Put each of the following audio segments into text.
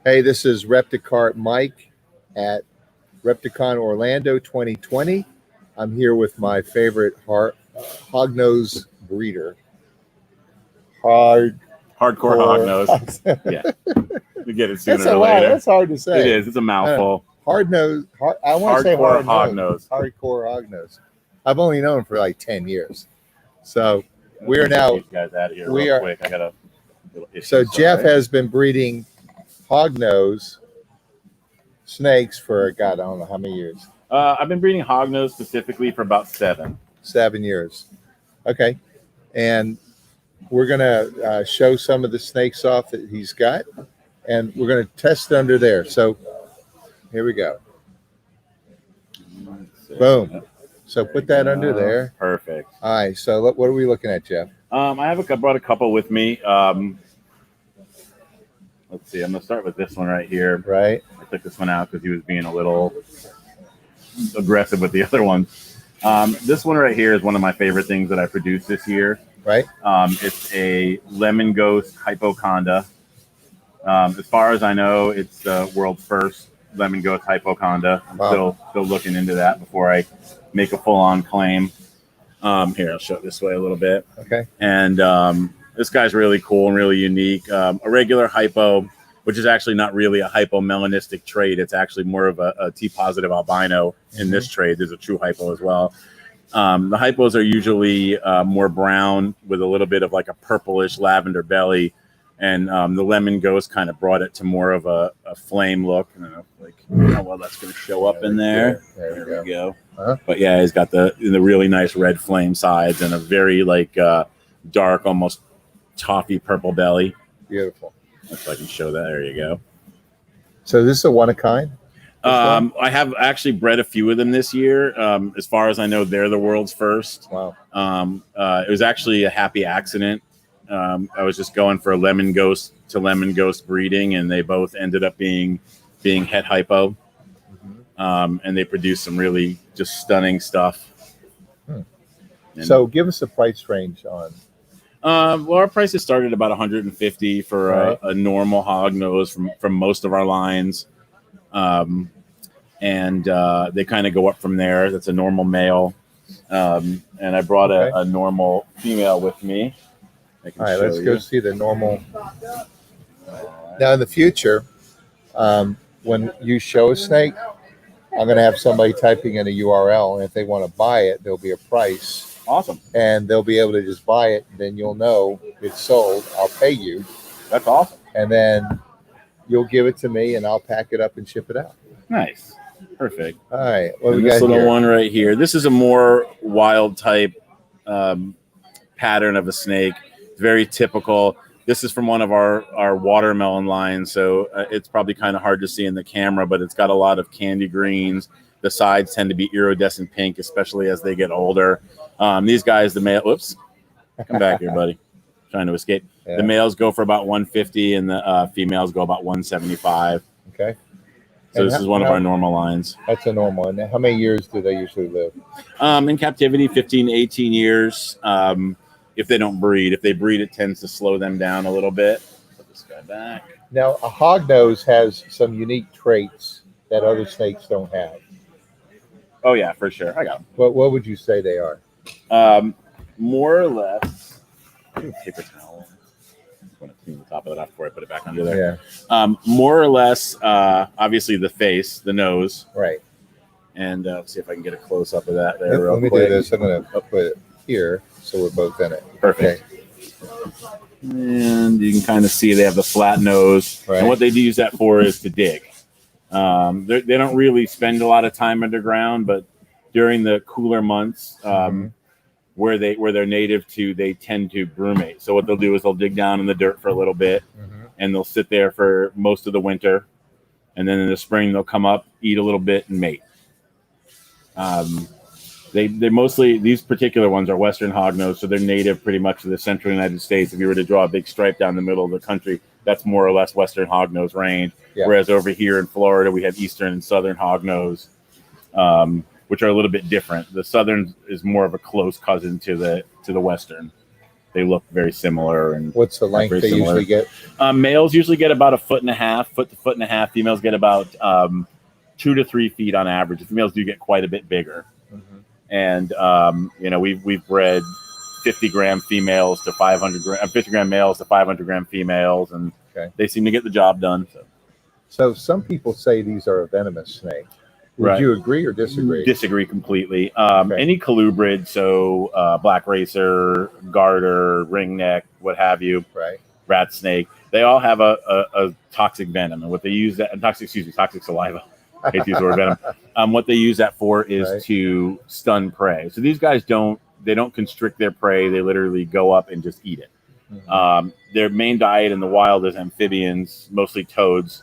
Hey, this is Repticon Mike at Repticon Orlando 2020. I'm here with my favorite Hognose breeder. Hardcore Hognose. Yeah. We get it sooner or later. That's hard to say. It is. It's a mouthful. I want to say Hardcore Hognose. Hardcore Hognose. I've only known him for like 10 years. So we are now. These guys out of here real quick. I got a little issue. So Jeff has been breeding Hognose snakes for, God, I don't know how many years. I've been breeding Hognose specifically for about 7 years. Okay. And we're going to show some of the snakes off that he's got, and we're going to test under there. So here we go. Boom. So put that under there. Perfect. All right. So what are we looking at, Jeff? I brought a couple with me. Let's see. I'm going to start with this one right here. Right. I took this one out because he was being a little aggressive with the other one. This one right here is one of my favorite things that I produced this year. Right. It's a lemon ghost hypoconda. As far as I know, it's the world's first lemon ghost hypoconda. I'm still looking into that before I make a full-on claim. Here, I'll show it this way a little bit. Okay. And this guy's really cool and really unique. A regular hypo, which is actually not really a hypomelanistic trait. It's actually more of a T-positive albino in this trade. There's a true hypo as well. The hypos are usually more brown with a little bit of like a purplish lavender belly. And the lemon ghost kind of brought it to more of a flame look. I don't know, like how well that's going to show up in there. There we go. Uh-huh. But yeah, he's got the really nice red flame sides and a very like dark, almost toffee purple belly. Beautiful. If I can show that. There you go. So this is a one-of-kind? I have actually bred a few of them this year. As far as I know, they're the world's first. Wow. It was actually a happy accident. I was just going for a lemon ghost to lemon ghost breeding, and they both ended up being het hypo. And they produced some really just stunning stuff. So give us a price range on. Well, our prices started about $150 for a normal hognose from most of our lines. And they kind of go up from there. That's a normal male. And I brought a normal female with me. All right, let's go see the normal. Now, in the future, when you show a snake, I'm going to have somebody typing in a URL, and if they want to buy it, there'll be a price. Awesome. And they'll be able to just buy it. Then you'll know it's sold. I'll pay you. That's awesome. And then you'll give it to me, and I'll pack it up and ship it out. Nice. Perfect. All right. What we this got little here? One right here. This is a more wild type pattern of a snake. It's very typical. This is from one of our watermelon lines, so it's probably kind of hard to see in the camera, but it's got a lot of candy greens. The sides tend to be iridescent pink, especially as they get older. These guys, the male, whoops, come back here, buddy. Trying to escape. Yeah. The males go for about $150, and the females go about $175. Okay. So this is one of our normal lines. That's a normal one. How many years do they usually live? In captivity, 15 to 18 years. If they don't breed. If they breed, it tends to slow them down a little bit. Put this guy back. Now, a hognose has some unique traits that other snakes don't have. Oh, yeah, for sure. I got them. What would you say they are? More or less. Paper towel. I want to clean the top of it off before I put it back under there. Yeah. More or less, obviously, the face, the nose. Right. And let's see if I can get a close-up of that there Let me do this. I'm going to put it here so we're both in it. Perfect. Okay. And you can kind of see they have the flat nose. Right. And what they use that for is to dig. They don't really spend a lot of time underground, but during the cooler months, where they're native to, they tend to brumate. So what they'll do is they'll dig down in the dirt for a little bit, and they'll sit there for most of the winter, and then in the spring they'll come up, eat a little bit, and mate. They mostly, these particular ones are Western hognose, so they're native pretty much to the central United States. If you were to draw a big stripe down the middle of the country, that's more or less Western hognose range. Yeah. Whereas over here in Florida, we have Eastern and Southern hognose, which are a little bit different. The Southern is more of a close cousin to the Western. they look very similar. And what's the length they usually get? Males usually get about 1.5 foot to 1.5 feet. Females get about 2 to 3 feet on average. The females do get quite a bit bigger. And we've bred 50-gram females to 50-gram males to 500-gram females, and they seem to get the job done. So some people say these are a venomous snake. Would you agree or disagree? Disagree completely. Any colubrid, so black racer, garter, ringneck, what have you, rat snake, they all have a toxic venom, and what they use toxic saliva. I hate to use the word venom. What they use that for is to stun prey. So these guys don't constrict their prey. They literally go up and just eat it. Their main diet in the wild is amphibians, mostly toads.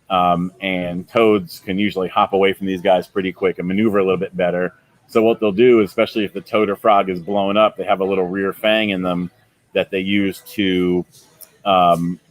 And toads can usually hop away from these guys pretty quick and maneuver a little bit better. So what they'll do, especially if the toad or frog is blown up, they have a little rear fang in them that they use to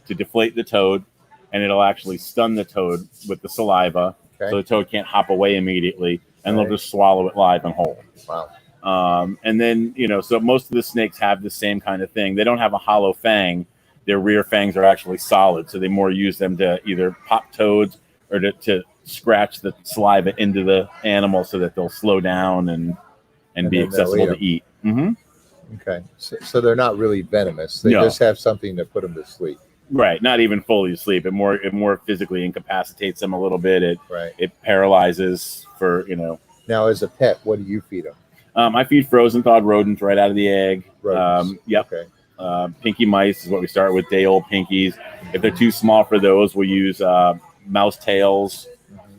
deflate the toad, and it'll actually stun the toad with the saliva. So the toad can't hop away immediately, and they'll just swallow it live and whole. Wow. And then, so most of the snakes have the same kind of thing. They don't have a hollow fang. Their rear fangs are actually solid, so they more use them to either pop toads or to scratch the saliva into the animal so that they'll slow down and be accessible to eat. Okay, so they're not really venomous. They just have something to put them to sleep. Right, not even fully asleep. It more physically incapacitates them a little bit. It paralyzes for. Now, as a pet, what do you feed them? I feed frozen thawed rodents right out of the egg. Yep. Okay. Pinky mice is what we start with, day-old pinkies. If they're too small for those, we'll use mouse tails.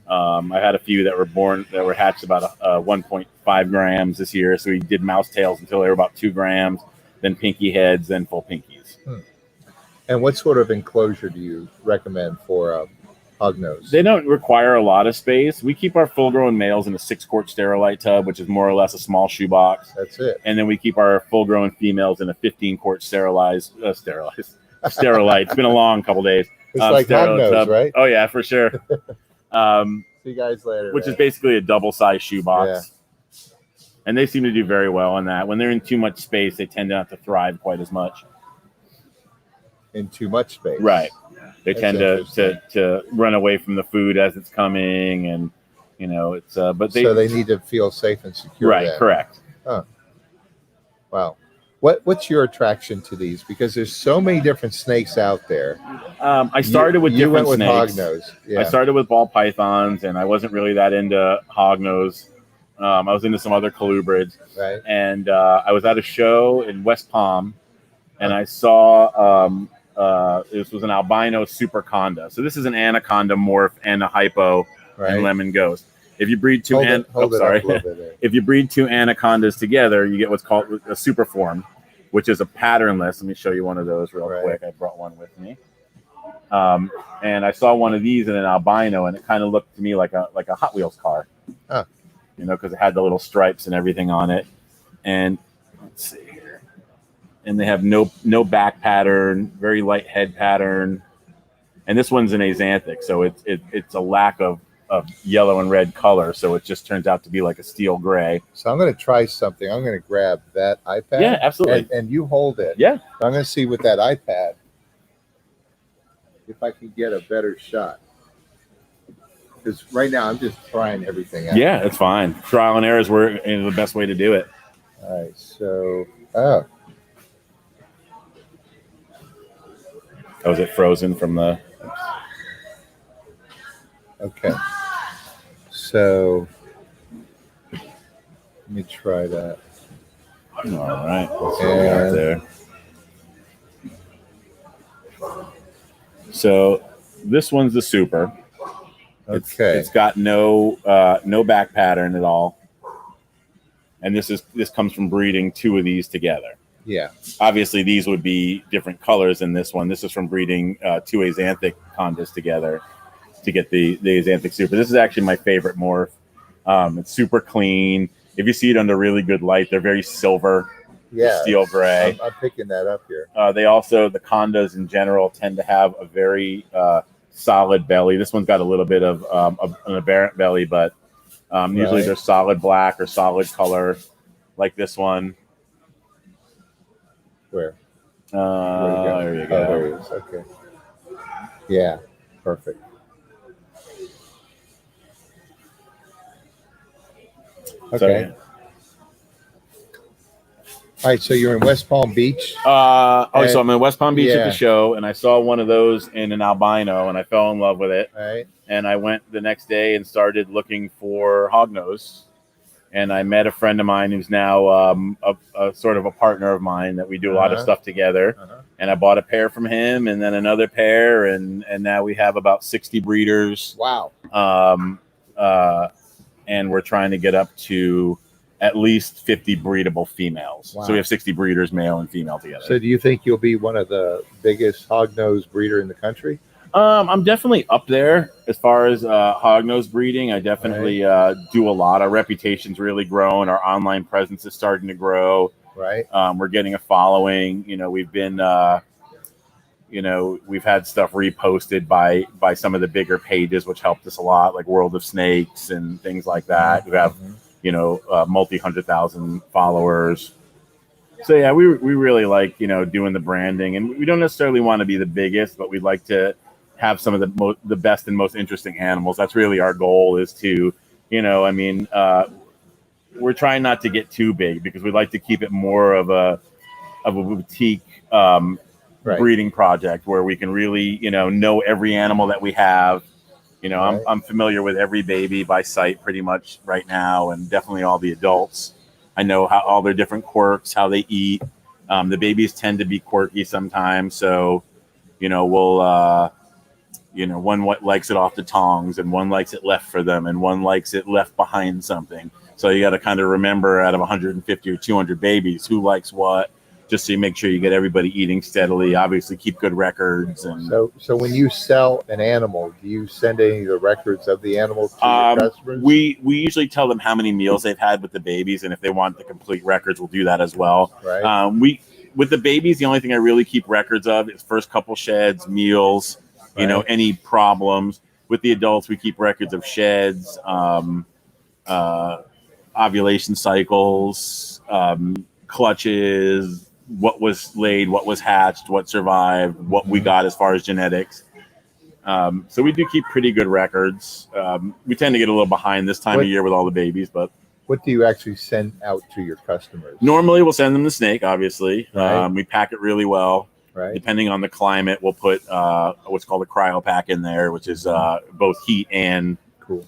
I had a few that were hatched about 1.5 grams this year. So we did mouse tails until they were about 2 grams, then pinky heads, then full pinkies. And what sort of enclosure do you recommend for Hognose? They don't require a lot of space. We keep our full-grown males in a 6-quart sterilite tub, which is more or less a small shoebox. That's it. And then we keep our full-grown females in a 15-quart sterilite. It's been a long couple days. It's like Hognose, tub. Right? Oh, yeah, for sure. See you guys later. Which is basically a double-sized shoebox. Yeah. And they seem to do very well on that. When they're in too much space, they tend not to thrive quite as much. In too much space. Right. They tend to run away from the food as it's coming, and it's but so they need to feel safe and secure. Right, then. Correct. Huh. Wow. What's your attraction to these? Because there's so many different snakes out there. I started with different snakes. Hognose. Yeah. I started with ball pythons, and I wasn't really that into Hognose. I was into some other colubrids. Right. And I was at a show in West Palm, and I saw. This was an albino superconda. So this is an anaconda morph and a hypo and lemon ghost. If you breed two if you breed two anacondas together, you get what's called a superform, which is a patternless. Let me show you one of those real quick. I brought one with me. And I saw one of these in an albino, and it kind of looked to me like a Hot Wheels car. Huh. Because it had the little stripes and everything on it. And let's see. And they have no back pattern, very light head pattern, and this one's an axanthic, so it's a lack of yellow and red color, so it just turns out to be like a steel gray. So I'm going to try something. I'm going to grab that iPad. Yeah, absolutely. And you hold it. Yeah. I'm going to see with that iPad if I can get a better shot. Because right now I'm just trying everything out. Yeah, it's fine. Trial and error is the best way to do it. All right. So, was it frozen from the? Okay. So let me try that. All right. Let's see what we got there. So this one's the super. Okay. It's got no back pattern at all, and this comes from breeding 2 of these together. Yeah. Obviously, these would be different colors than this one. This is from breeding 2 axanthic condas together to get the axanthic super. This is actually my favorite morph. It's super clean. If you see it under really good light, they're very silver, steel gray. I'm picking that up here. The condas in general tend to have a very solid belly. This one's got a little bit of an aberrant belly, but usually they're solid black or solid color, like this one. Where? Where'd it go? There you Oh, go. there it is. Okay. Yeah. Perfect. Okay. So, yeah. All right. So you're in West Palm Beach. So I'm in West Palm Beach at yeah. the show, and I saw one of those in an albino, and I fell in love with it. All right. And I went the next day and started looking for Hognose. And I met a friend of mine who's now a sort of a partner of mine that we do a lot of stuff together. And I bought a pair from him, and then another pair, and now we have about 60 breeders. Wow. And we're trying to get up to at least 50 breedable females. Wow. So we have 60 breeders, male and female together. So do you think you'll be one of the biggest hognose breeder in the country? I'm definitely up there as far as hognose breeding. I definitely do a lot. Our reputation's really grown. Our online presence is starting to grow. Right. We're getting a following. We've been, we've had stuff reposted by some of the bigger pages, which helped us a lot, like World of Snakes and things like that. We have, multi-100,000 followers. So yeah, we really like, doing the branding, and we don't necessarily want to be the biggest, but we'd like to have some of the best and most interesting animals. That's really our goal, is to, we're trying not to get too big, because we'd like to keep it more of a boutique breeding project where we can really, know every animal that we have. I'm familiar with every baby by sight pretty much right now, and definitely all the adults. I know how all their different quirks, how they eat. The babies tend to be quirky sometimes, so we'll one likes it off the tongs, and one likes it left for them, and one likes it left behind something. So you got to kind of remember, out of 150 or 200 babies, who likes what, just so you make sure you get everybody eating steadily. Obviously, keep good records. And so when you sell an animal, do you send any of the records of the animal to your customers? We usually tell them how many meals they've had with the babies, and if they want the complete records, we'll do that as well. Right. With the babies, the only thing I really keep records of is first couple sheds, meals. Any problems. With the adults, we keep records of sheds, ovulation cycles, clutches, what was laid, what was hatched, what survived, what we got as far as genetics. So we do keep pretty good records. We tend to get a little behind this time of year with all the babies, but what do you actually send out to your customers? Normally, we'll send them the snake, obviously. Right. We pack it really well. Right. Depending on the climate, we'll put what's called a cryo pack in there, which is both heat and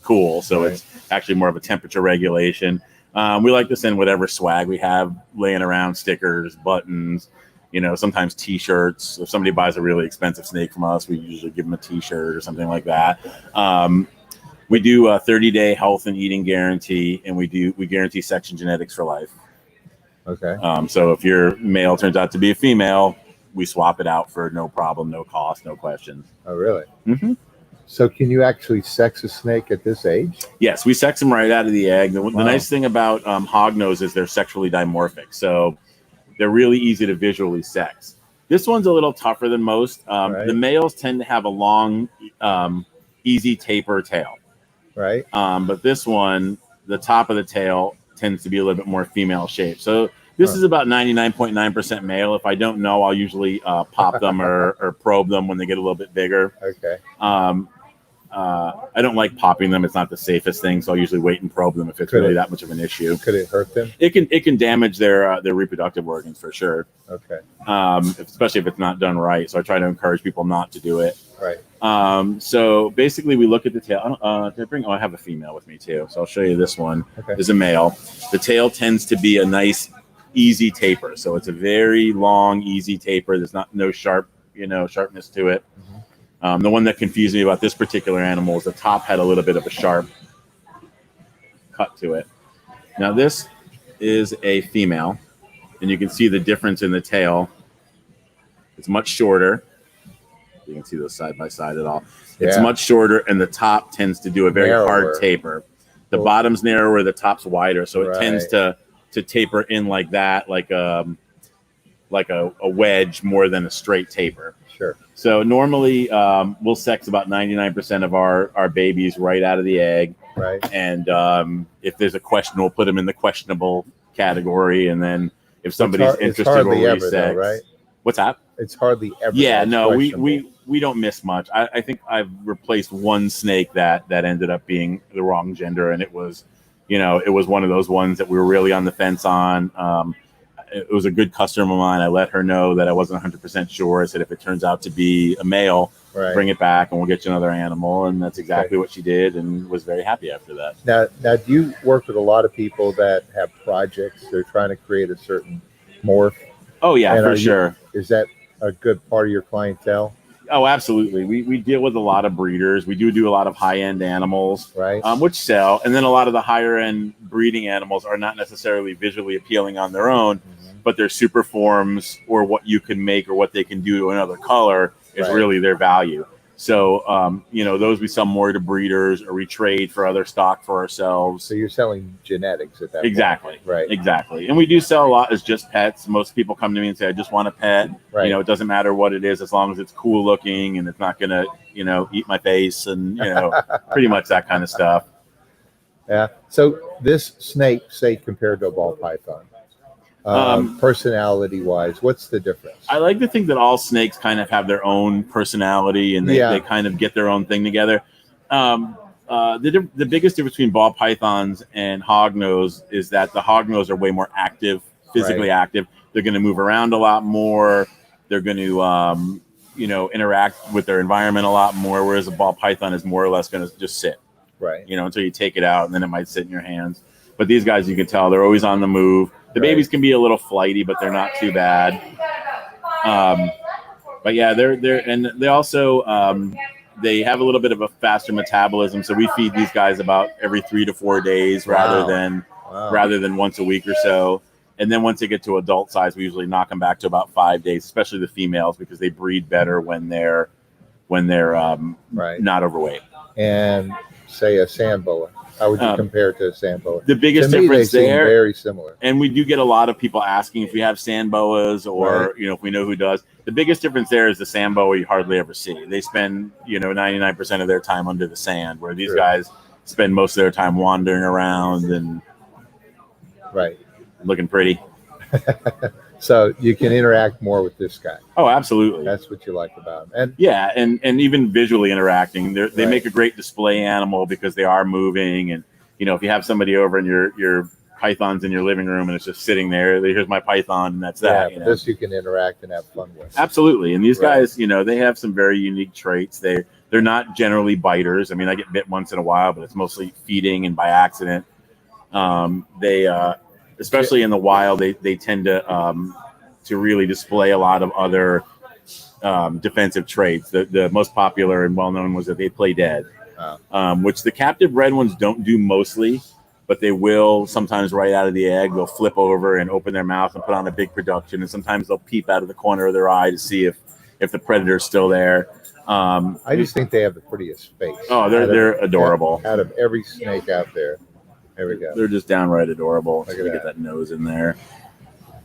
cool. So it's actually more of a temperature regulation. We like to send whatever swag we have laying around, stickers, buttons, sometimes T-shirts. If somebody buys a really expensive snake from us, we usually give them a T-shirt or something like that. We do a 30-day health and eating guarantee, and we guarantee section genetics for life. Okay. So if your male turns out to be a female, we swap it out for no problem, no cost, no questions. Oh, really? Mm-hmm. So can you actually sex a snake at this age? Yes, we sex them right out of the egg. The nice thing about hognose is they're sexually dimorphic, so they're really easy to visually sex. This one's a little tougher than most. The males tend to have a long, easy taper tail. Right. But this one, the top of the tail tends to be a little bit more female shaped. So this is about 99.9% male. If I don't know, I'll usually pop them or probe them when they get a little bit bigger. Okay. I don't like popping them. It's not the safest thing, so I'll usually wait and probe them if it's really that much of an issue. Could it hurt them? It can damage their reproductive organs for sure. Okay. Especially if it's not done right. So I try to encourage people not to do it. Right. So basically, we look at the tail. I have a female with me too, so I'll show you this one. Okay. This is a male. The tail tends to be a nice, easy taper. So it's a very long, easy taper. There's no sharpness to it. The one that confused me about this particular animal is the top had a little bit of a sharp cut to it. Now this is a female, and you can see the difference in the tail. It's much shorter. You can see those side by side at all. It's much shorter, and the top tends to do a very hard taper. The bottom's narrower, the top's wider, so it tends to taper in like that, like a wedge more than a straight taper. Sure. So normally we'll sex about 99% of our babies right out of the egg. Right. And if there's a question, we'll put them in the questionable category, and then if somebody's it's interested, hardly we'll ever, though, resex. right? What's that? It's hardly ever. Yeah, It's no, questionable. we don't miss much. I think I've replaced one snake that ended up being the wrong gender, and it was, it was one of those ones that we were really on the fence on. It was a good customer of mine. I let her know that I wasn't 100% sure. I said, if it turns out to be a male, Right. bring it back and we'll get you another animal. And that's exactly what she did, and was very happy after that. Now, do you work with a lot of people that have projects? They're trying to create a certain morph. Oh yeah, And for sure. Is that a good part of your clientele? Oh, absolutely. We deal with a lot of breeders. We do a lot of high-end animals, right? Which sell. And then a lot of the higher-end breeding animals are not necessarily visually appealing on their own, but their super forms or what you can make or what they can do to another color is really their value. So, those we sell more to breeders, or we trade for other stock for ourselves. So you're selling genetics at that Exactly. point. Right. Exactly. And we do sell a lot as just pets. Most people come to me and say, I just want a pet. Right. It doesn't matter what it is, as long as it's cool looking and it's not going to, eat my face and, pretty much that kind of stuff. Yeah. So this snake, say, compared to a ball python, personality wise, what's the difference? I like to think that all snakes kind of have their own personality, and they kind of get their own thing together. The biggest difference between ball pythons and hognose is that the hognose are way more active, physically active. They're going to move around a lot more. They're going to, interact with their environment a lot more, whereas a ball python is more or less going to just sit, until you take it out, and then it might sit in your hands. But these guys, you can tell, they're always on the move. The babies can be a little flighty, but they're not too bad. But yeah, they also they have a little bit of a faster metabolism. So we feed these guys about every 3 to 4 days rather than once a week or so. And then once they get to adult size, we usually knock them back to about 5 days, especially the females, because they breed better when they're not overweight. And say a sand boa. How would you compare it to a sand boa? The biggest difference they there, seem very similar. And we do get a lot of people asking if we have sand boas or if we know who does. The biggest difference there is the sand boa you hardly ever see. They spend 99% of their time under the sand, where these guys spend most of their time wandering around and looking pretty. So you can interact more with this guy. Oh, absolutely. That's what you like about him. And even visually interacting. They make a great display animal because they are moving. And, if you have somebody over and your python's in your living room and it's just sitting there, here's my python, and that's that. This you can interact and have fun with. Absolutely. And these guys, they have some very unique traits. They're not generally biters. I mean, I get bit once in a while, but it's mostly feeding and by accident. Especially in the wild, they tend to really display a lot of other defensive traits. The most popular and well-known was that they play dead, which the captive bred ones don't do mostly, but they will sometimes right out of the egg. They'll flip over and open their mouth and put on a big production, and sometimes they'll peep out of the corner of their eye to see if the predator's still there. I just think they have the prettiest face. Oh, they're adorable. Out of every snake out there. There we go. They're just downright adorable. Look at at get that nose in there.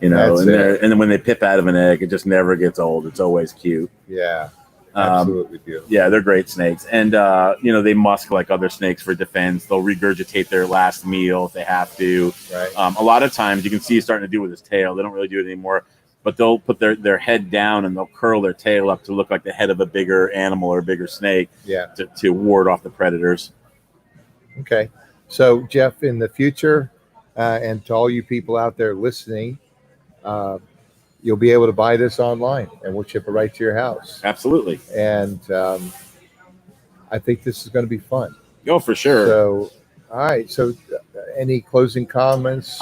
And then when they pip out of an egg, it just never gets old. It's always cute. Yeah. Absolutely beautiful. Yeah, they're great snakes. And, they musk like other snakes for defense. They'll regurgitate their last meal if they have to. Right. A lot of times you can see he's starting to do with his tail. They don't really do it anymore. But they'll put their head down and they'll curl their tail up to look like the head of a bigger animal or a bigger snake to ward off the predators. Okay. So, Jeff, in the future, and to all you people out there listening, you'll be able to buy this online, and we'll ship it right to your house. Absolutely. And I think this is going to be fun. Oh, for sure. So, all right. So, any closing comments?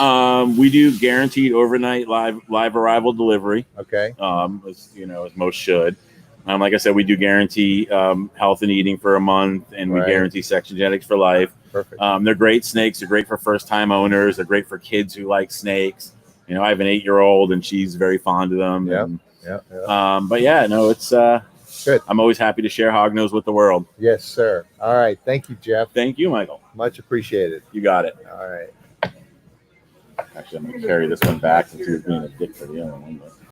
We do guaranteed overnight live arrival delivery. Okay. As most should. Like I said, we do guarantee health and eating for a month, and we guarantee section genetics for life. Perfect. They're great snakes. They're great for first-time owners. They're great for kids who like snakes. I have an 8-year-old, and she's very fond of them. But yeah, no, it's good. I'm always happy to share Hognose with the world. Yes, sir. All right. Thank you, Jeff. Thank you, Michael. Much appreciated. You got it. All right. Actually, I'm going to carry this one back since he was being a dick for the other one. But.